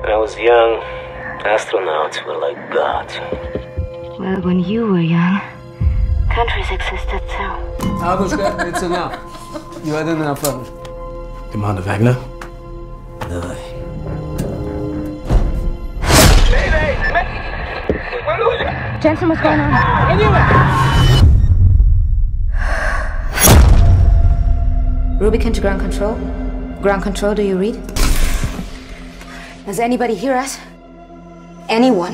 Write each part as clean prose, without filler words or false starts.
When I was young, astronauts were like gods. Well, when you were young, countries existed too. Abushka, it's enough. You had enough of it. Commander Wagner? No. Jensen, what's going on? Rubikon to ground control. Ground control, do you read? Does anybody hear us? Anyone?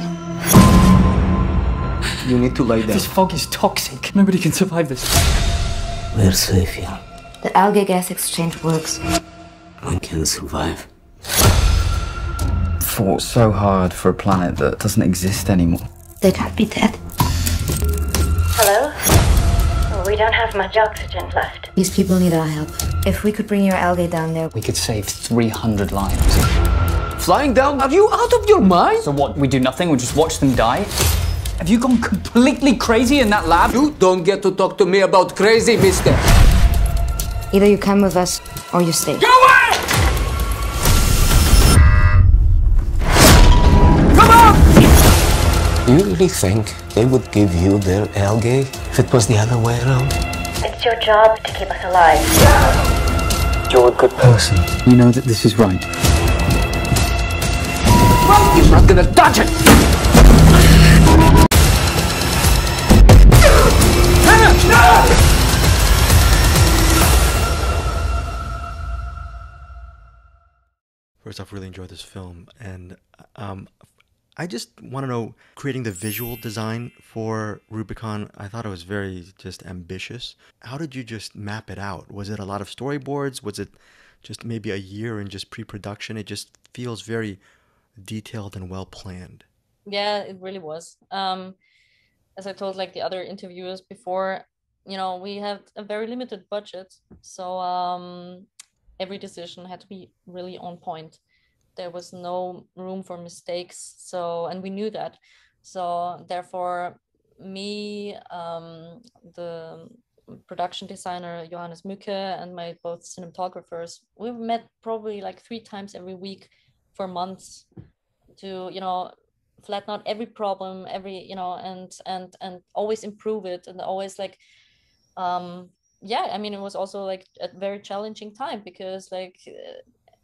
You need to lie down. This fog is toxic. Nobody can survive this. We're safe here. The algae gas exchange works. I can survive. Fought so hard for a planet that doesn't exist anymore. They can't be dead. Hello? We don't have much oxygen left. These people need our help. If we could bring your algae down there, We could save 300 lives. Flying down? Are you out of your mind? So what, we do nothing? We just watch them die? Have you gone completely crazy in that lab? You don't get to talk to me about crazy, mister. either you come with us or you stay. Go away! Come on! Do you really think they would give you their algae if it was the other way around? It's your job to keep us alive. You're a good person. You know that this is right. You're not gonna touch it! First off, really enjoyed this film, and I just want to know, creating the visual design for Rubicon, I thought it was very just ambitious. How did you just map it out? Was it a lot of storyboards? Was it just maybe a year in just pre-production? It just feels very detailed and well planned. Yeah, it really was. As I told like the other interviewers before, you know, we had a very limited budget, so every decision had to be really on point. There was no room for mistakes, so, and we knew that. So therefore, me, the production designer Johannes Mücke, and my both cinematographers, we've met probably like 3 times every week for months to, you know, flatten out every problem, every, you know, and always improve it, and always like, yeah, I mean, it was also like a very challenging time because like,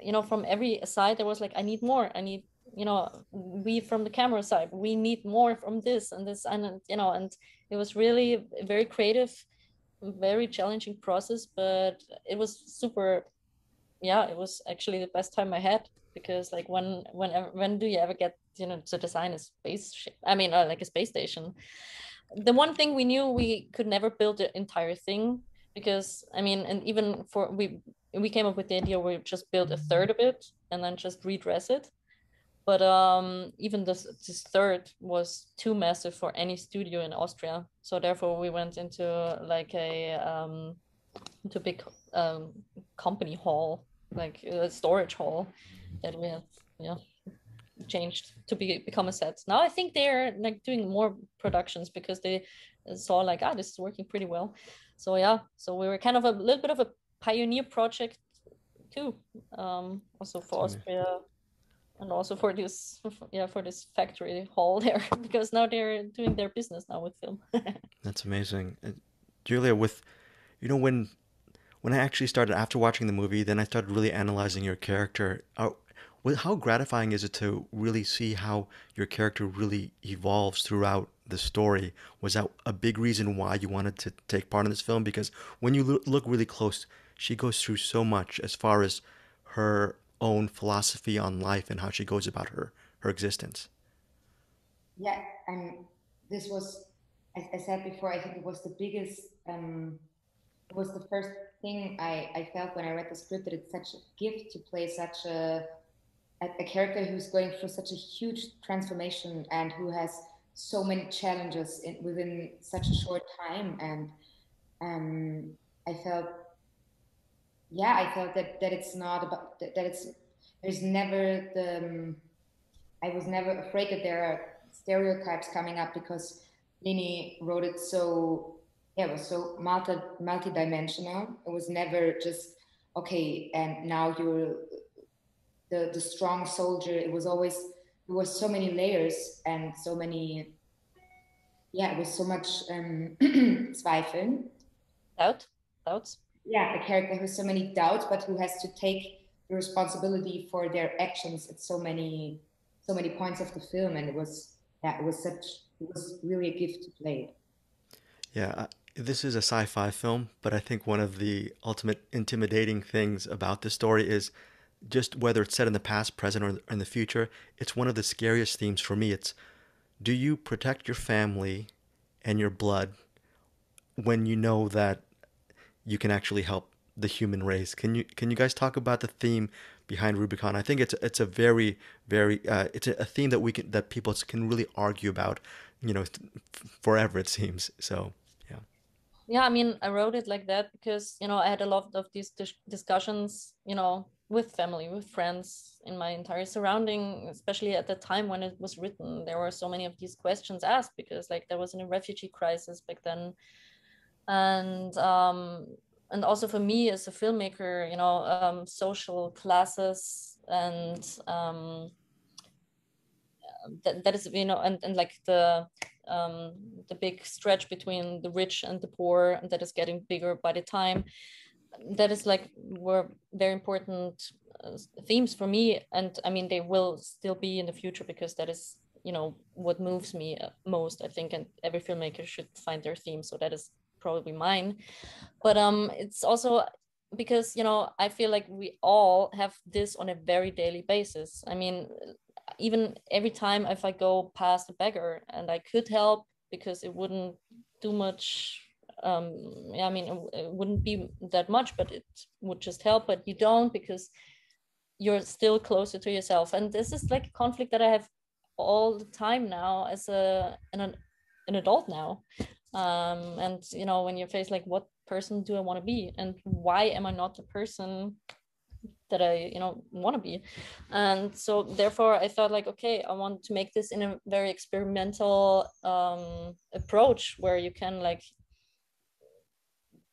you know, from every side there was like, I need more, I need, you know, we from the camera side, we need more from this and this, and you know, and it was really a very creative, very challenging process, but it was super, yeah, it was actually the best time I had, because like when do you ever get, you know, to design a spaceship, I mean, like a space station. The one thing we knew, we could never build the entire thing, because I mean, and even for we came up with the idea where we just build a third of it and then just redress it, but even this third was too massive for any studio in Austria, so therefore we went into like a into big company hall, like a storage hall that we have, yeah, changed to become a set. Now I think they're like doing more productions because they saw like, ah, this is working pretty well. So yeah, so we were kind of a little bit of a pioneer project too, also for Austria, and also for this, yeah, for this factory hall there, because now they're doing their business now with film. That's amazing. Julia, with, you know, when I actually started, after watching the movie, then I started really analyzing your character. How gratifying is it to really see how your character really evolves throughout the story? Was that a big reason why you wanted to take part in this film? Because when you look really close, she goes through so much as far as her own philosophy on life and how she goes about her existence. Yeah, and this was, as I said before, I think it was the biggest, it was the first thing I felt when I read the script, that it's such a gift to play such a character who's going through such a huge transformation and who has so many challenges within such a short time. And I felt that it's not about that there's never I was never afraid that there are stereotypes coming up, because Leni wrote it so, yeah, it was so multi-dimensional. It was never just, okay, and now you're the strong soldier. It was always, there was so many layers and so many, yeah, it was so much Zweifeln. Doubts. Yeah, a character who has so many doubts, but who has to take the responsibility for their actions at so many points of the film. And it was, yeah, it was really a gift to play. Yeah, this is a sci-fi film, but I think one of the ultimate intimidating things about this story is just whether it's set in the past, present, or in the future. It's one of the scariest themes for me. It's, do you protect your family and your blood when you know that you can actually help the human race? Can you guys talk about the theme behind Rubicon? I think it's a very it's a theme that people can really argue about, forever, it seems. So yeah. Yeah, I mean, I wrote it like that because, I had a lot of these discussions, with family, with friends, in my entire surrounding, especially at the time when it was written. There were so many of these questions asked because, like, there was a refugee crisis back then. And also for me as a filmmaker, social classes and that is, and like the big stretch between the rich and the poor that is getting bigger by the time. That is like were very important themes for me, and I mean they will still be in the future because that is what moves me most, I think, and every filmmaker should find their theme. So that is probably mine, but it's also because I feel like we all have this on a very daily basis. I mean, even every time if I go past a beggar and I could help because it wouldn't do much, I mean it wouldn't be that much, but it would just help, but you don't because you're still closer to yourself. And this is like a conflict that I have all the time now as an adult now. And when you're faced like, what person do I want to be, and why am I not the person that I want to be? And so therefore I thought like, okay, I want to make this in a very experimental approach where you can like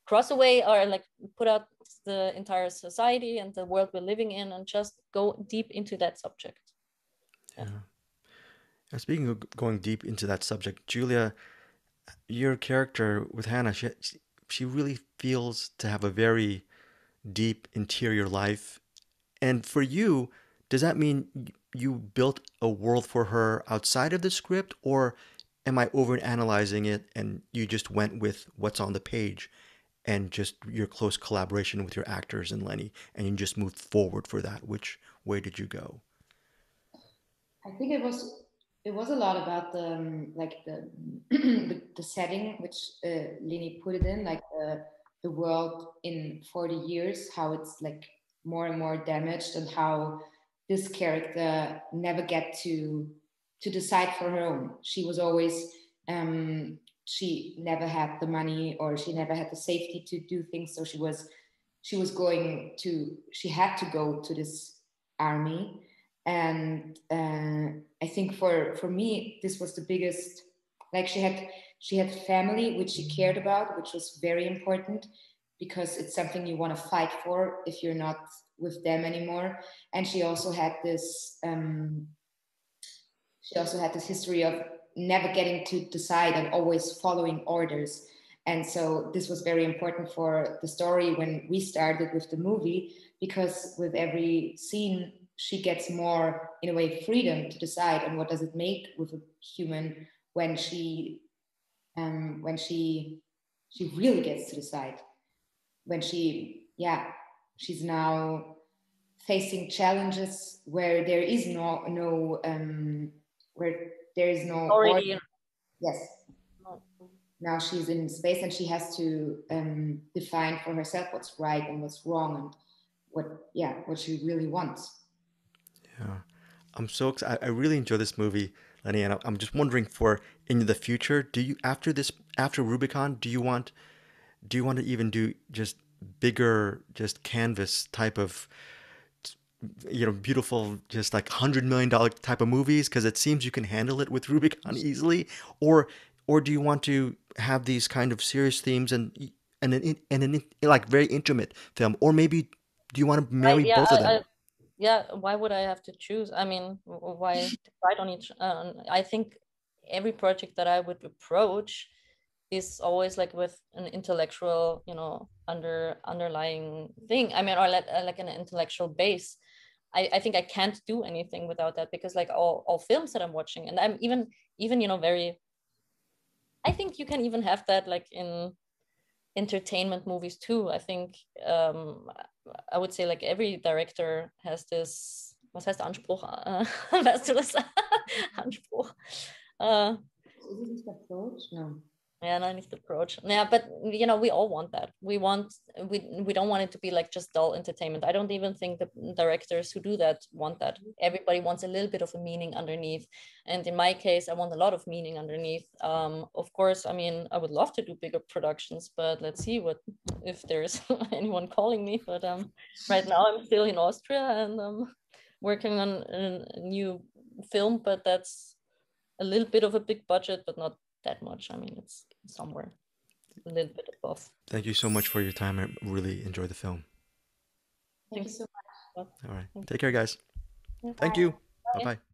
cross away or like put out the entire society and the world we're living in and just go deep into that subject. Yeah. Now, speaking of going deep into that subject, Julia, your character with Hannah, she really feels to have a very deep interior life. And for you, does that mean you built a world for her outside of the script, or am I overanalyzing it and you just went with what's on the page and just your close collaboration with your actors and Leni, and you just moved forward for that? Which way did you go? I think it was a lot about the like the the setting which Leni put it in, like the world in 40 years, how it's like more and more damaged, and how this character never get to decide for her own. She was always she never had the money, or she never had the safety to do things, so she had to go to this army. And I think for me this was the biggest, like she had family which she cared about, which was very important because it's something you want to fight for if you're not with them anymore. And she also had this history of never getting to decide and always following orders. And so this was very important for the story when we started with the movie, because with every scene she gets more, in a way, freedom to decide on what does it make with a human when she really gets to decide, when she's now facing challenges where there is no already. Yes. Now she's in space and she has to define for herself what's right and what's wrong and what she really wants. Yeah, I'm so excited. I really enjoy this movie, Leni, and I'm just wondering, for in the future, do you after Rubicon, do you want to even do just bigger, just canvas type of, beautiful, just like $100 million type of movies? Because it seems you can handle it with Rubicon easily, or do you want to have these kind of serious themes and an like very intimate film, or maybe do you want to marry both of them? yeah, why would I have to choose? I mean, why decide on each? I think every project that I would approach is always like with an intellectual, you know, underlying thing. I mean, or like an intellectual base. I think I can't do anything without that, because like all films that I'm watching, and I'm even you know, very, I think you can even have that like in entertainment movies too. I think I would say like every director has this, was heißt Anspruch? Weißt du das? Anspruch. Is it just approach? No. Yeah, no, nicht approach. Yeah, but you know, we all want that. We don't want it to be like just dull entertainment. I don't even think the directors who do that want that. Everybody wants a little bit of a meaning underneath. And in my case, I want a lot of meaning underneath. Of course, I mean, I would love to do bigger productions, but let's see if there's anyone calling me. But right now I'm still in Austria and working on a new film, but that's a little bit of a big budget, but not that much. I mean, it's somewhere a little bit above. Thank you so much for your time. I really enjoyed the film. Thank you so much. All right. Take care, guys. Yeah, Thank you. Bye. Bye-bye.